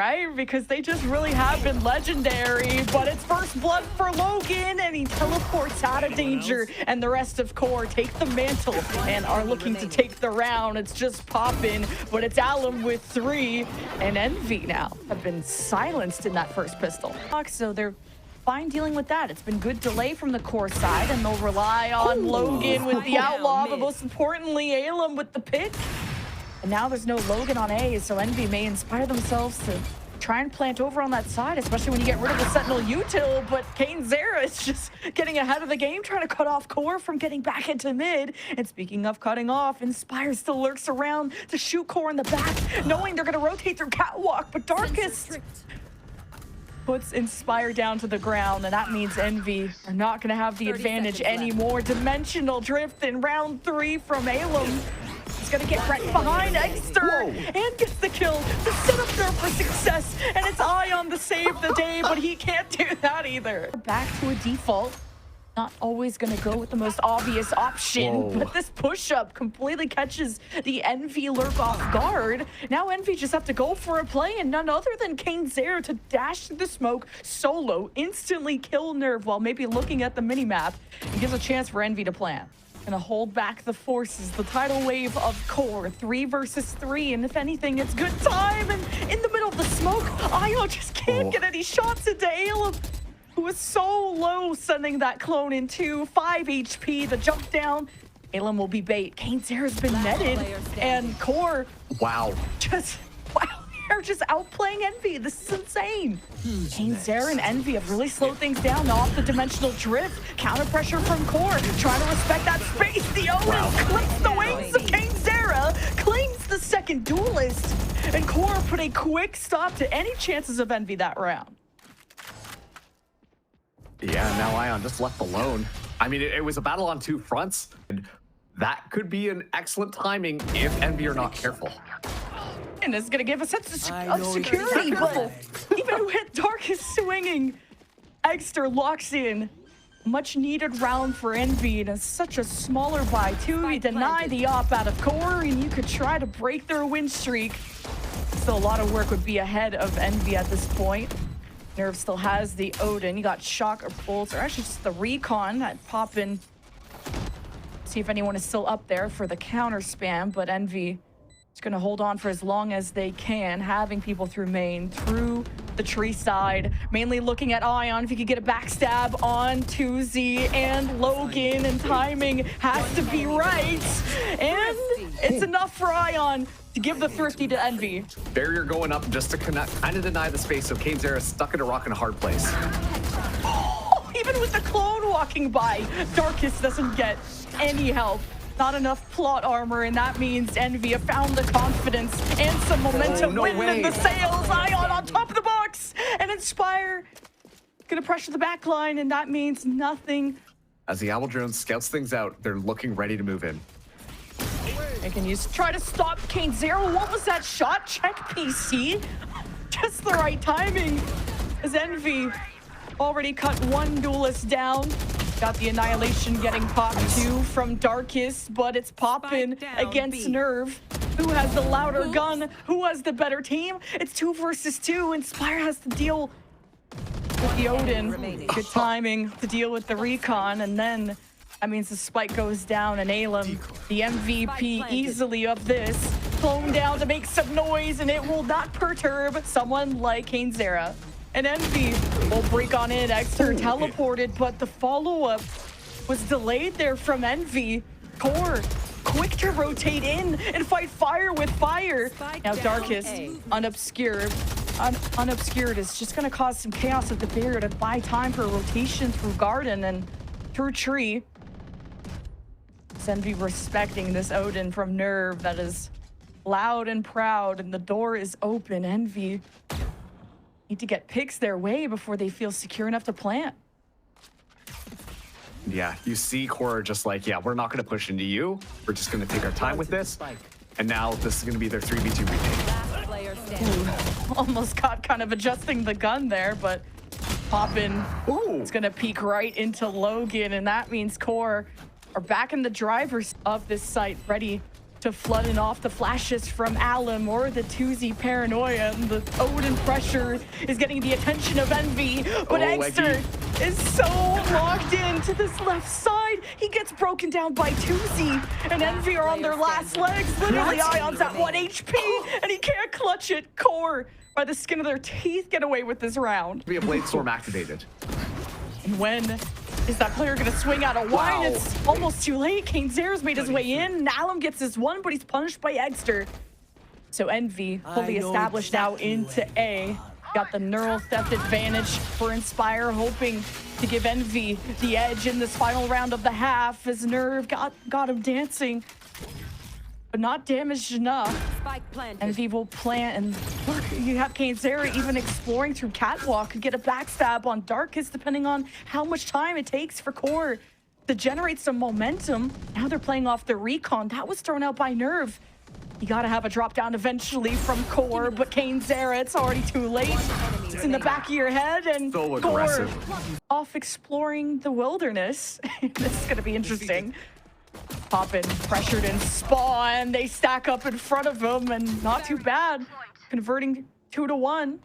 right? Because they just really have been legendary. But it's first blood for Logan, and he teleports out of danger. And the rest of QoR take the mantle and are looking to take the round. It's just popping, but it's Alum with 3. And Envy now have been silenced in that first pistol. So they're fine dealing with that. It's been good delay from the QoR side, and they'll rely on Logan with the Outlaw, but most importantly, Alum with the pick. And now there's no Logan on A, so Envy may inspire themselves to try and plant over on that side, especially when you get rid of the Sentinel util. But KaneZera is just getting ahead of the game, trying to cut off QoR from getting back into mid. And speaking of cutting off, Inspire still lurks around to shoot QoR in the back, knowing they're going to rotate through Catwalk. But Darkest puts Inspire down to the ground, and that means Envy are not going to have the advantage anymore. Dimensional drift in round 3 from Alum. He's going to get right behind Exter and gets the kill to set up there for success. And it's Ion to save the day, but he can't do that either. Back to a default. Not always going to go with the most obvious option, but this push-up completely catches the Envy lurk off guard. Now Envy just have to go for a play, and none other than KaneZera to dash through the smoke solo, instantly kill Nerve while maybe looking at the minimap, and gives a chance for Envy to plant. Gonna hold back the forces, the tidal wave of QoR, 3 versus 3, and if anything, it's good time. And in the middle of the smoke, Ion just can't get any shots into Alum, who is so low, sending that clone into 5 HP. The jump down, Alum will be bait. KaneZera's been netted, and QoR, they're just outplaying Envy. This is insane. KaneZera and Envy have really slowed things down off the dimensional drift. Counter pressure from QoR, trying to respect that space. The Owen clips the wings of KaneZera, claims the second duelist, and QoR put a quick stop to any chances of Envy that round. Yeah, now Ion just left alone. I mean, it was a battle on 2 fronts. And that could be an excellent timing if Envy are not careful. And it's gonna give a sense of security, but even with Darkest swinging, Exter locks in. Much needed round for Envy, and it's such a smaller buy too. You deny the op out of QoR, and you could try to break their win streak. Still, a lot of work would be ahead of Envy at this point. Nerve still has the Odin. You got Shock or Pulse, or actually just the Recon that pop in. See if anyone is still up there for the counter spam, but Envy is going to hold on for as long as they can, having people through main, through the tree side, mainly looking at Ion if he could get a backstab on 2Z and Logan, and timing has to be right. And it's enough for Ion to give the thrifty to Envy. Barrier going up just to kind of deny the space, so KaneZera stuck in a rock in a hard place. Oh, even with the clone walking by, Darkest doesn't get any help. Not enough plot armor, and that means Envy have found the confidence and some momentum within the sails. Ion on top of the box, and Inspire gonna pressure the back line, and that means nothing. As the Owl Drone scouts things out, they're looking ready to move in. They can try to stop KaneZera. What was that shot? Check PC. Just the right timing, as Envy already cut 1 duelist down. Got the Annihilation getting popped too from Darkest, but it's popping against Nerve. Who has the louder gun? Who has the better team? It's 2 versus 2. Inspire has to deal with the Odin. Good timing to deal with the Recon, and then that means the spike goes down, and Alum, the MVP easily of this, clone down to make some noise, and it will not perturb someone like KaneZera. And Envy will break on in. Exter teleported, but the follow-up was delayed there from Envy. QoR quick to rotate in and fight fire with fire. Now Darkest, unobscured is just going to cause some chaos at the barrier to buy time for a rotation through garden and through tree. Envy respecting this Odin from Nerve that is loud and proud, and the door is open. Envy need to get picks their way before they feel secure enough to plant. Yeah, you see QoR just like, yeah, we're not going to push into you. We're just going to take our time with this. And now this is going to be their 3v2 retake. Almost got kind of adjusting the gun there, but poppin'. It's going to peek right into Logan, and that means QoR are back in the drivers of this site, ready to flooding off the flashes from Alum or the 2Z Paranoia. And the Odin pressure is getting the attention of Envy, but Exter is so locked into this left side. He gets broken down by 2Z, and Envy are on their last legs. Literally, Ion's at 1 HP, and he can't clutch it. QoR, by the skin of their teeth, get away with this round. Be a Blade Storm activated. And when is that player gonna swing out a wine? Wow. It's almost too late. KaneZera's made his way in. Alum gets his one, but he's punished by Exter. So Envy fully established now into A. Got the neural theft advantage for Inspire, hoping to give Envy the edge in this final round of the half as Nerve got him dancing, but not damaged enough. Envy will plant, and look, you have KaneZera even exploring through Catwalk, could get a backstab on Darkest depending on how much time it takes for QoR to generate some momentum. Now they're playing off the recon. That was thrown out by Nerve. You gotta have a drop down eventually from QoR, but KaneZera, it's already too late. It's in the back of your head, and So QoR aggressive. off exploring the wilderness. This is gonna be interesting. Poppin, pressured in spawn. They stack up in front of him, and not too bad. Converting 2 to 1.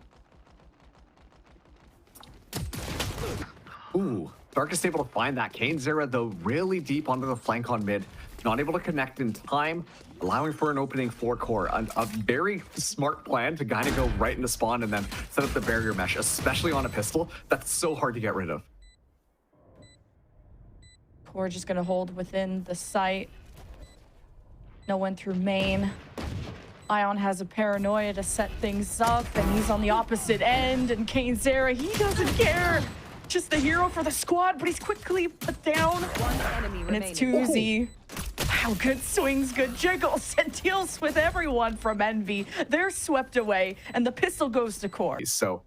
Ooh, Darkest able to find that. KaneZera, though, really deep onto the flank on mid. Not able to connect in time, allowing for an opening for QoR. A very smart plan to kind of go right into spawn and then set up the barrier mesh, especially on a pistol. That's so hard to get rid of. QoR just gonna hold within the site. No one through main. Ion has a Paranoia to set things up, and he's on the opposite end. And KaneZera, he doesn't care. Just the hero for the squad, but he's quickly put down. And it's 2Z. Wow, good swings, good jiggles, and deals with everyone from Envy. They're swept away, and the pistol goes to QoR. So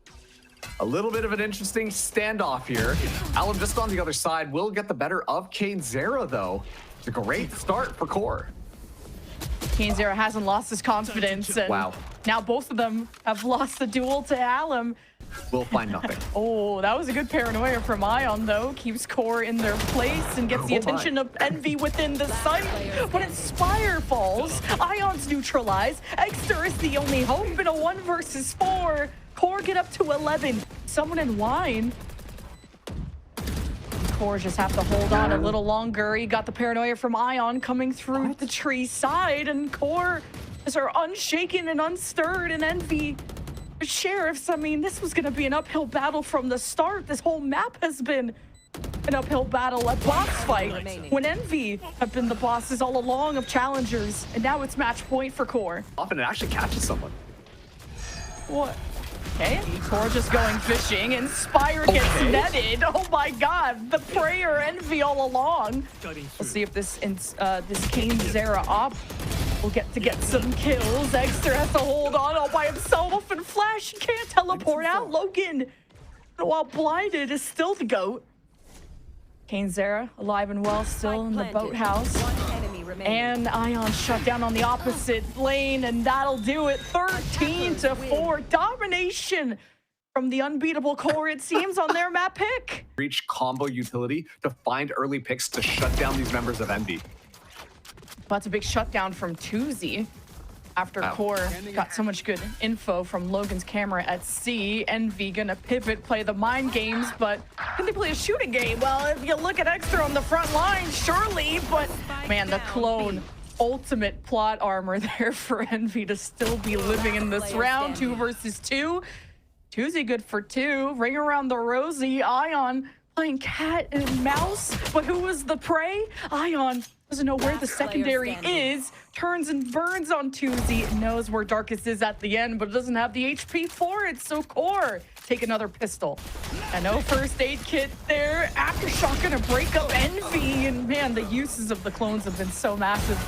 a little bit of an interesting standoff here. Alum just on the other side will get the better of KaneZera, though. It's a great start for QoR. KaneZera hasn't lost his confidence, and Wow. now both of them have lost the duel to Alum. We'll find nothing. Oh, that was a good Paranoia from Ion, though. Keeps QoR in their place and gets the attention of Envy within the site. But Inspire falls. Ion's neutralized. Exter is the only hope in a 1 versus 4. QoR get up to 11. Someone in wine. QoR just have to hold on a little longer. He got the Paranoia from Ion coming through the tree side, and QoR are unshaken and unstirred, and Envy Sheriffs, I mean, this was going to be an uphill battle from the start. This whole map has been an uphill battle, a boss fight. When Envy have been the bosses all along of challengers, and now it's match point for QoR. Often it actually catches someone. What? Okay, QoR just going fishing. Inspire gets netted. Oh my god, the prayer Envy all along. Let's see if this KaneZera op will get some kills. Exter has to hold on all by himself, and Flash can't teleport out. Logan, while blinded, is still the GOAT. KaneZera alive and well, still in the boathouse. And Ion shut down on the opposite lane, and that'll do it. 13-4 domination from the unbeatable QoR, it seems, on their map pick. Reach combo utility to find early picks to shut down these members of Envy. That's a big shutdown from 2Z after QoR got so much good info from Logan's camera at C. Envy gonna pivot, play the mind games, but can they play a shooting game? Well, if you look at Exter on the front line, surely, but man, the clone ultimate plot armor there for Envy to still be living in this round. 2 versus 2. 2Z good for 2. Ring around the rosy. Ion playing cat and mouse, but who was the prey? Ion doesn't know where the secondary is, turns and burns on 2Z, knows where Darkest is at the end, but doesn't have the HP for it, so QoR take another pistol. And no first aid kit there. Aftershock gonna break up Envy, and man, the uses of the clones have been so massive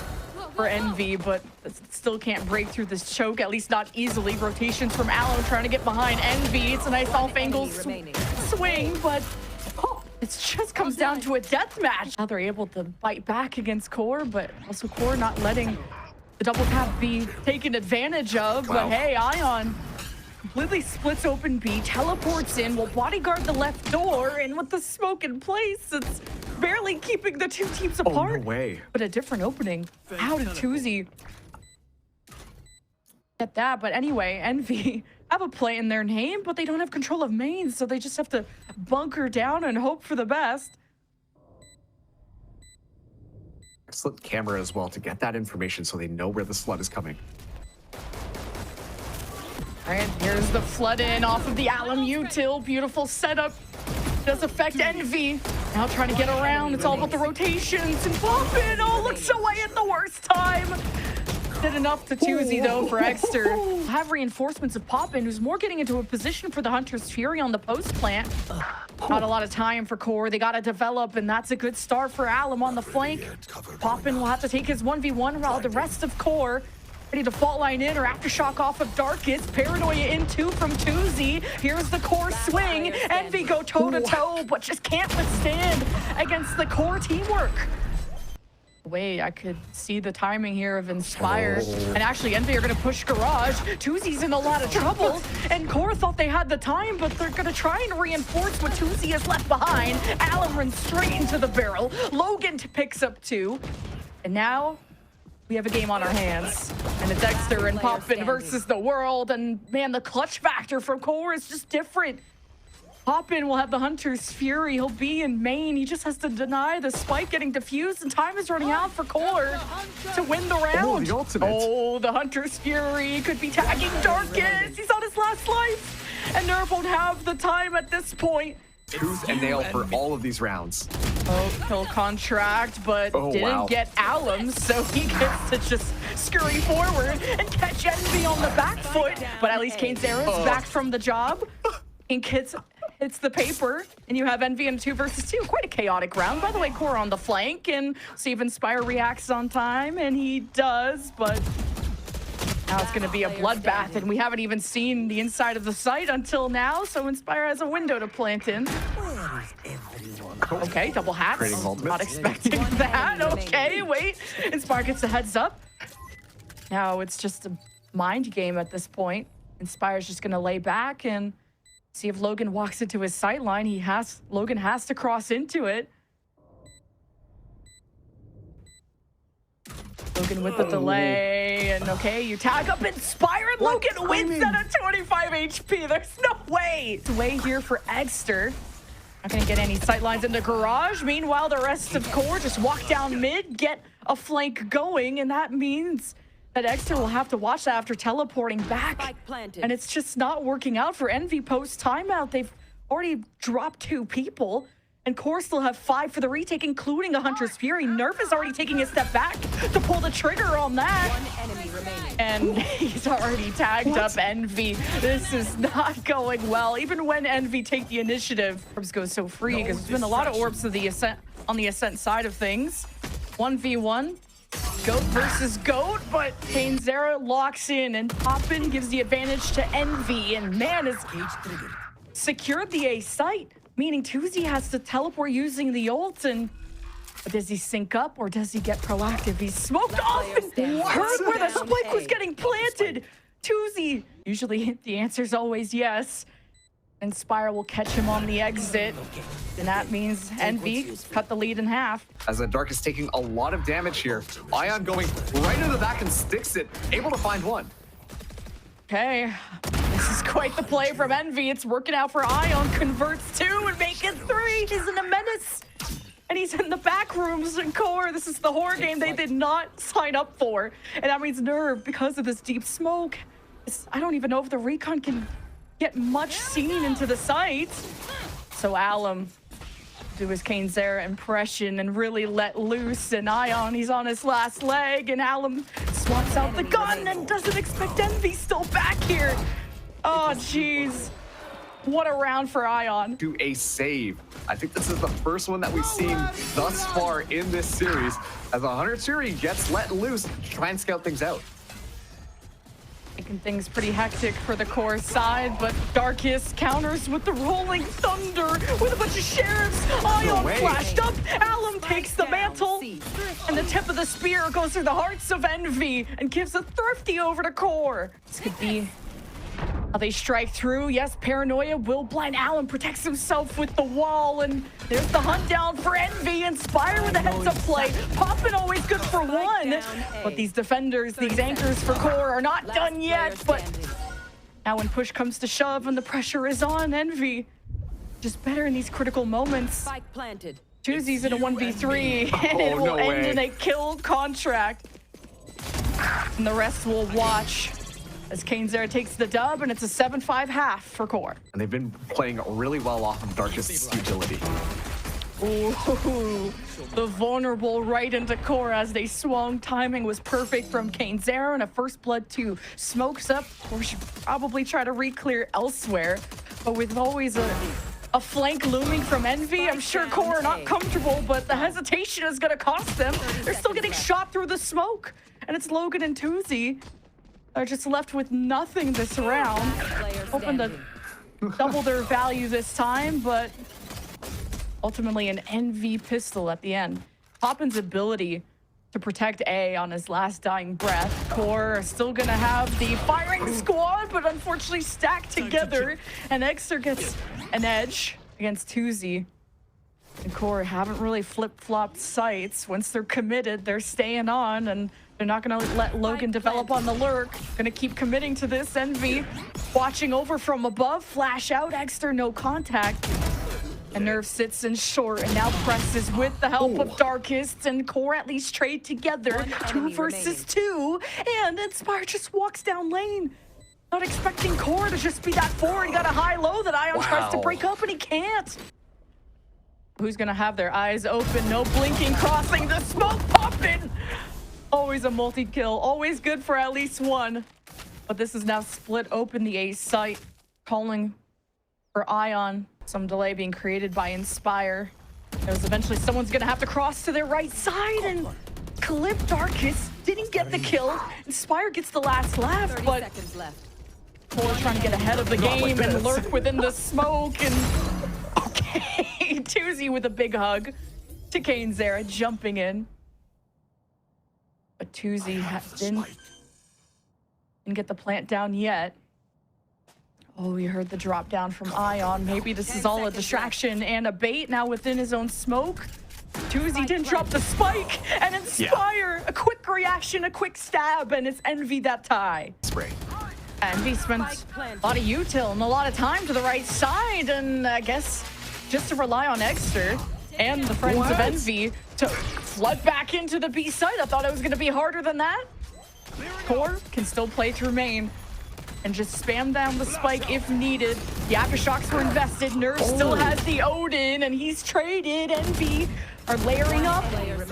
for Envy, but still can't break through this choke, at least not easily. Rotations from Allo trying to get behind Envy. It's a nice off-angle swing, but it just comes down to a death match. Now they're able to bite back against QoR, but also QoR not letting the double tap be taken advantage of. Wow. But hey, Ion completely splits open B, teleports in, will bodyguard the left door, and with the smoke in place, it's barely keeping the two teams Oh, apart. no way. But a different opening. How did Tuzi get that? But anyway, Envy have a play in their name, but they don't have control of main, so they just have to bunker down and hope for the best. Excellent camera as well to get that information so they know where the flood is coming. All right, here's the flood in off of the Alum util. Beautiful setup. Does affect Envy. Now trying to get around. It's all about the rotations and Poppin. Oh, looks away at the worst time. Did enough to Tuzi though for Exter. Have reinforcements of Poppin, who's more getting into a position for the Hunter's Fury on the post plant. Not a lot of time for QoR. They got to develop, and that's a good start for Alum on the flank. Poppin will have to take his 1v1 while the rest of QoR ready to fault line in or aftershock off of Darkest. Paranoia in two from Tuzi. Here's the QoR swing. Envy go toe-to-toe, but just can't withstand against the QoR teamwork. Way I could see the timing here of Inspire. And actually, Envy are going to push Garage. Tuzi's in a lot of trouble. And QoR thought they had the time, but they're going to try and reinforce what Tuzi has left behind. Allen runs straight into the barrel. Logan picks up 2. And now we have a game on our hands. And it's Dexter and Poppin versus the world. And man, the clutch factor from QoR is just different. Poppin will have the Hunter's Fury. He'll be in main. He just has to deny the spike getting diffused, and time is running out for QoR to win the round. Oh, the ultimate. Oh, the Hunter's Fury could be tagging Darkest. He's on his last life. And Nerf won't have the time at this point. Tooth and nail for all of these rounds. Oh, kill contract, but didn't get Alum, so he gets to just scurry forward and catch Envy on the back foot. But at least Kane Zara's back from the job. Ink hits the paper, and you have Envy in 2 versus 2. Quite a chaotic round. By the way, QoR on the flank, and see if Inspire reacts on time, and he does, but now it's going to be a bloodbath, and we haven't even seen the inside of the site until now, so Inspire has a window to plant in. Okay, double hats. Not expecting that. Okay, wait. Inspire gets the heads up. Now it's just a mind game at this point. Inspire's just going to lay back and see if Logan walks into his sight line. Logan has to cross into it. Logan with the delay, and okay, you tag up Inspire, and Logan wins at a 25 HP. There's no way. It's way here for Exter. Not gonna get any sight lines in the Garage. Meanwhile, the rest of QoR just walk down mid, get a flank going, and that means that Exter will have to watch that after teleporting back. And it's just not working out for Envy post timeout. They've already dropped 2 people. And QoR still have 5 for the retake, including a Hunter's Fury. Nerf is already taking a step back to pull the trigger on that. 1 enemy remaining. And he's already tagged up Envy. This is not going well. Even when Envy take the initiative, orbs go so free because there's been a lot of orbs of the Ascent on the Ascent side of things. 1v1. Goat versus Goat, but Kane Zara locks in, and Poppin gives the advantage to Envy, and man has secured the A site, meaning Tuzi has to teleport using the ult, and does he sync up or does he get proactive? He's smoked off and heard where the spike was getting planted. Tuzi, usually the answer's always yes. Inspire will catch him on the exit, and that means Envy cut the lead in half. As the Dark is taking a lot of damage here, Ion going right into the back and sticks it, able to find one. Okay, this is quite the play from Envy. It's working out for Ion, converts 2 and make it 3. He's in a menace, and he's in the back rooms in QoR. This is the horror game they did not sign up for, and that means Nerve, because of this deep smoke, I don't even know if the recon can get much seen into the site. So Alum do his Kane Zara impression and really let loose, and Ion, he's on his last leg, and Alum swaps out the gun and doesn't expect Envy still back here. Oh jeez, what a round for Ion. Do a save. I think this is the first one that we've seen thus far in this series as a Hunter's Fury gets let loose to try and scout things out. Making things pretty hectic for the QoR side, but Darkest counters with the Rolling Thunder with a bunch of sheriffs. Ion flashed up. Alum takes the mantle, and the tip of the spear goes through the hearts of Envy and gives a thrifty over to QoR. This could be They strike through. Yes, Paranoia will blind. Allen protects himself with the wall, and there's the hunt down for Envy. Inspire with a heads-up play. Poppin' always good for one, but these defenders, these anchors for QoR are not done yet. But now when push comes to shove and the pressure is on, Envy just better in these critical moments. Spike planted. Tuesday's in a 1v3, and it will end in a kill contract. And the rest will watch as Kainzera takes the dub, and it's a 7-5 half for QoR. And they've been playing really well off of Darkest's utility. Ooh, the vulnerable right into QoR as they swung. Timing was perfect from Kainzera, and a first blood 2 smokes up. We should probably try to re-clear elsewhere, but with always a flank looming from Envy, I'm sure QoR are not comfortable, but the hesitation is going to cost them. They're still getting shot through the smoke, and it's Logan and Tuesday are just left with nothing this round. Hoping to double their value this time, but ultimately an Envy pistol at the end. Poppin's ability to protect A on his last dying breath. QoR are still gonna have the firing squad, but unfortunately stacked together, and Exer gets an edge against Tuesday. And QoR haven't really flip-flopped sights. Once they're committed, they're staying on, and they're not gonna let Logan develop on the lurk. Gonna keep committing to this. Envy watching over from above, flash out, Exter no contact. And Nerve sits in short and now presses with the help of Darkest, and QoR at least trade together. 2 versus 2, and Inspire just walks down lane. Not expecting QoR to just be that forward. He got a high-low that Ion tries to break up, and he can't. Who's gonna have their eyes open? No blinking, crossing the smoke, Poppin'. Always a multi-kill, always good for at least one. But this is now split open the A site, calling for Ion. Some delay being created by Inspire. There's eventually someone's gonna have to cross to their right side, and Clip Darkest didn't get the kill. Inspire gets the last laugh, but QoR trying to get ahead of the game and lurk within the smoke. And okay, Tuesday with a big hug to Kainzera, jumping in. But Tuesday didn't get the plant down yet. Oh, we heard the drop down from Ion. Maybe this is all a distraction and a bait now within his own smoke. Tuesday didn't drop the spike, and Inspire, a quick reaction, a quick stab, and it's Envy that tie. Spray. Envy spent a lot of util and a lot of time to the right side, and I guess just to rely on Exter and the friends of Envy to flood back into the B site. I thought it was going to be harder than that. QoR can still play through main and just spam down the spike if needed. The aftershocks were invested. Nerve still has the Odin, and he's traded. Envy are layering up,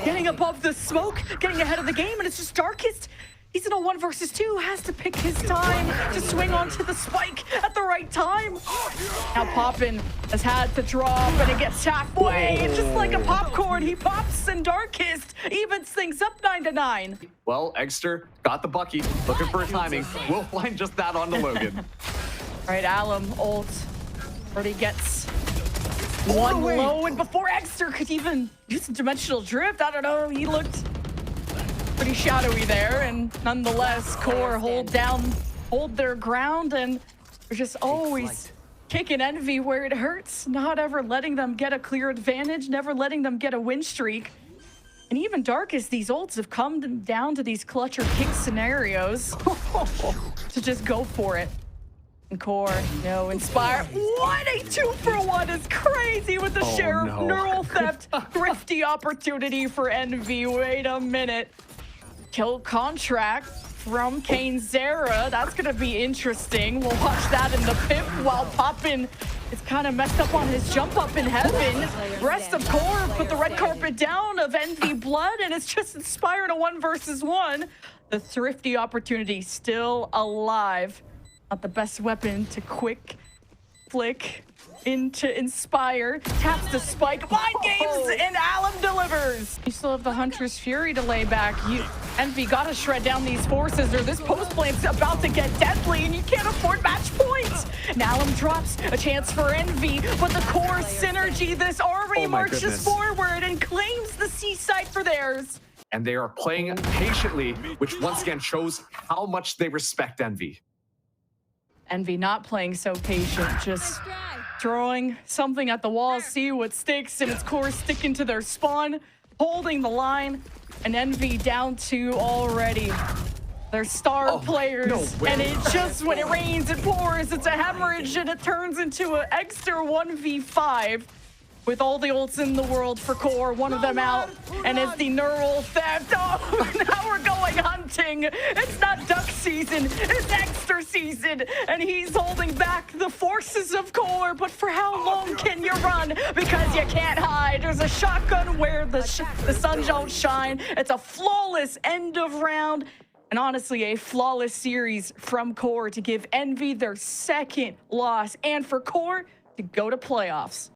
getting above the smoke, getting ahead of the game, and it's just Darkest. He's in a 1 versus 2, has to pick his time to swing onto the spike at the right time. Now Poppin has had to drop, and it gets halfway. It's just like a popcorn. He pops, and Darkest evens things up 9-9. Well, Exter got the Bucky, looking for a timing. We'll find just that on the Logan. Right, Alum ult already gets one low, and before Exter could even use some dimensional drift, I don't know, he looked pretty shadowy there, and nonetheless, QoR hold their ground, and they're just always kicking Envy where it hurts, not ever letting them get a clear advantage, never letting them get a win streak. And even Darkest, these ults have come down to these clutch or kick scenarios to just go for it. And QoR, no, Inspire. What a 2-for-1 is crazy with the share of neural theft. Thrifty opportunity for Envy. Wait a minute. Kill contract from Kainzera. That's gonna be interesting. We'll watch that in the pip while Poppin is kind of messed up on his jump up in heaven. Rest of QoR put the red carpet down of Envy Blood, and it's just Inspire in a 1 versus 1. The thrifty opportunity still alive. Not the best weapon to quick flick into Inspire. Taps the spike. Mind games, and Alum delivers. You still have the Huntress Fury to lay back. Envy gotta shred down these forces, or this post plant's about to get deadly, and you can't afford match points. And Alum drops a chance for Envy, but the QoR synergy, this army marches forward and claims the C site for theirs. And they are playing patiently, which once again shows how much they respect Envy. Envy not playing so patient, just throwing something at the wall, see what sticks, and it's QoR sticking to their spawn, holding the line, and Envy down 2 already. They're star players, and it just, when it rains, it pours, it's a hemorrhage, and it turns into an extra 1v5 with all the ults in the world for QoR, one of them out, and it's the neural theft. Oh, now we're going hunting. It's not duck season, it's extra season, and he's holding back the forces of QoR, but for how long can you run? Because you can't hide. There's a shotgun where the sun don't shine. It's a flawless end of round. And honestly, a flawless series from QoR to give Envy their second loss, and for QoR to go to playoffs.